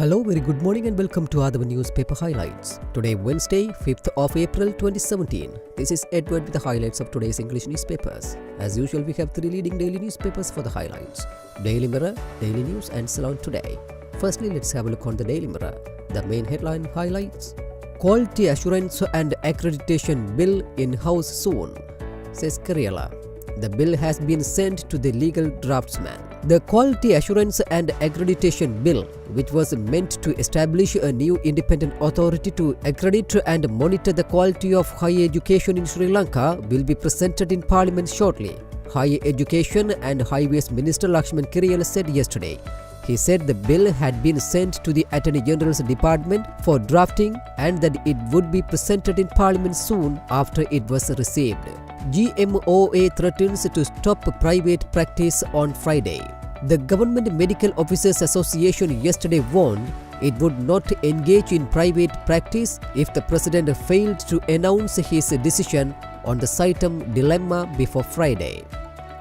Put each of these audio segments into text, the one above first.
Hello, very good morning and welcome to Adama Newspaper Highlights. Today, Wednesday, 5th of April 2017. This is Edward with the highlights of today's English newspapers. As usual, we have three leading daily newspapers for the highlights: Daily Mirror, Daily News and Ceylon Today. Firstly, let's have a look on the Daily Mirror. The main headline highlights: Quality Assurance and Accreditation Bill in-house soon, says Kerala. The bill has been sent to the legal draftsman. The Quality Assurance and Accreditation Bill, which was meant to establish a new independent authority to accredit and monitor the quality of higher education in Sri Lanka, will be presented in Parliament shortly, Higher Education and Highways Minister Lakshman Kiriyala said yesterday. He said the bill had been sent to the Attorney General's Department for drafting and that it would be presented in Parliament soon after it was received. GMOA threatens to stop private practice on Friday. The Government Medical Officers Association yesterday warned it would not engage in private practice if the President failed to announce his decision on the Saitam dilemma before Friday.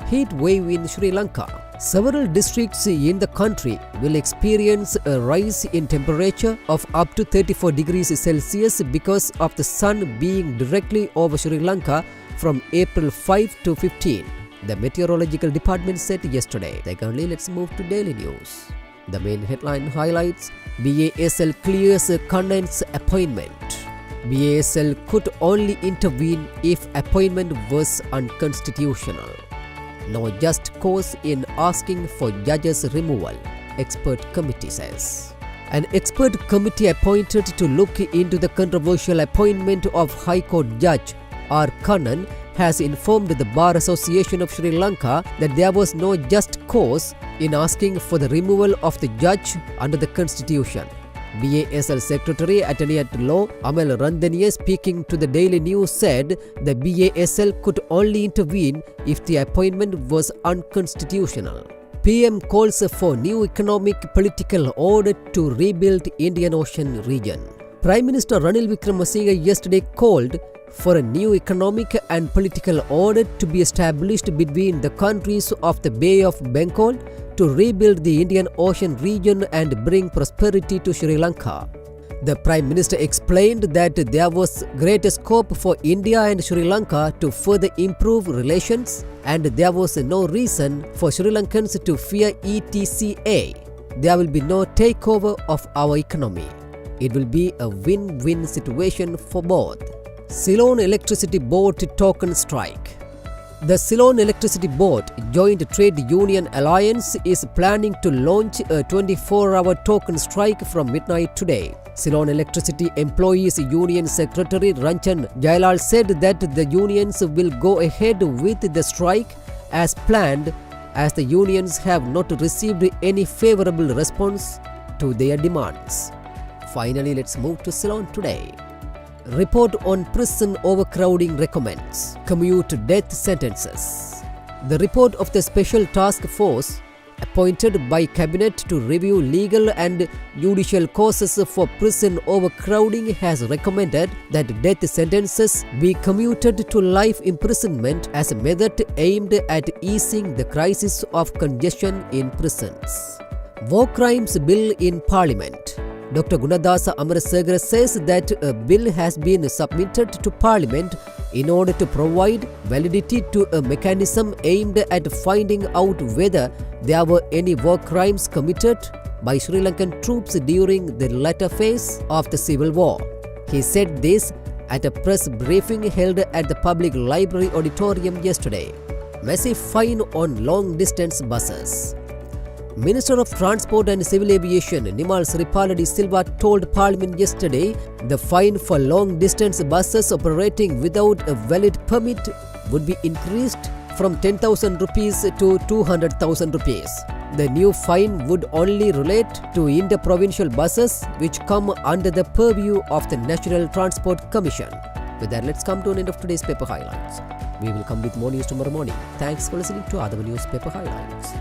Heat wave in Sri Lanka. Several districts in the country will experience a rise in temperature of up to 34 degrees Celsius because of the sun being directly over Sri Lanka from April 5 to 15, the Meteorological Department said yesterday. Secondly, let's move to Daily News. The main headline highlights: BASL clears Kannan's appointment. BASL could only intervene if appointment was unconstitutional. No just cause in asking for judge's removal, expert committee says. An expert committee appointed to look into the controversial appointment of High Court Judge R. Kannan has informed the Bar Association of Sri Lanka that there was no just cause in asking for the removal of the judge under the Constitution. BASL Secretary Attorney at Law Amal Randaniya, speaking to the Daily News, said the BASL could only intervene if the appointment was unconstitutional. PM calls for new economic political order to rebuild Indian Ocean region. Prime Minister Ranil Wickremesinghe yesterday called for a new economic and political order to be established between the countries of the Bay of Bengal to rebuild the Indian Ocean region and bring prosperity to Sri Lanka. The Prime Minister explained that there was greater scope for India and Sri Lanka to further improve relations, and there was no reason for Sri Lankans to fear ETCA. There will be no takeover of our economy. It will be a win-win situation for both. Ceylon Electricity Board token strike. The Ceylon Electricity Board Joint Trade Union Alliance is planning to launch a 24-hour token strike from midnight today. Ceylon Electricity Employees Union Secretary Ranchan Jailal said that the unions will go ahead with the strike as planned, as the unions have not received any favorable response to their demands. Finally, let's move to Ceylon Today. Report on prison overcrowding recommends commute death sentences. The report of the Special Task Force appointed by Cabinet to review legal and judicial causes for prison overcrowding has recommended that death sentences be commuted to life imprisonment as a method aimed at easing the crisis of congestion in prisons. War Crimes Bill in Parliament. Dr. Gunadasa Amarasegara says that a bill has been submitted to Parliament in order to provide validity to a mechanism aimed at finding out whether there were any war crimes committed by Sri Lankan troops during the latter phase of the civil war. He said this at a press briefing held at the Public Library Auditorium yesterday. Massive fine on long-distance buses. Minister of Transport and Civil Aviation Nimal Siripala de Silva told Parliament yesterday the fine for long-distance buses operating without a valid permit would be increased from 10,000 rupees to 200,000 rupees. The new fine would only relate to inter-provincial buses which come under the purview of the National Transport Commission. With that, let's come to an end of today's paper highlights. We will come with more news tomorrow morning. Thanks for listening to Adama Newspaper Highlights.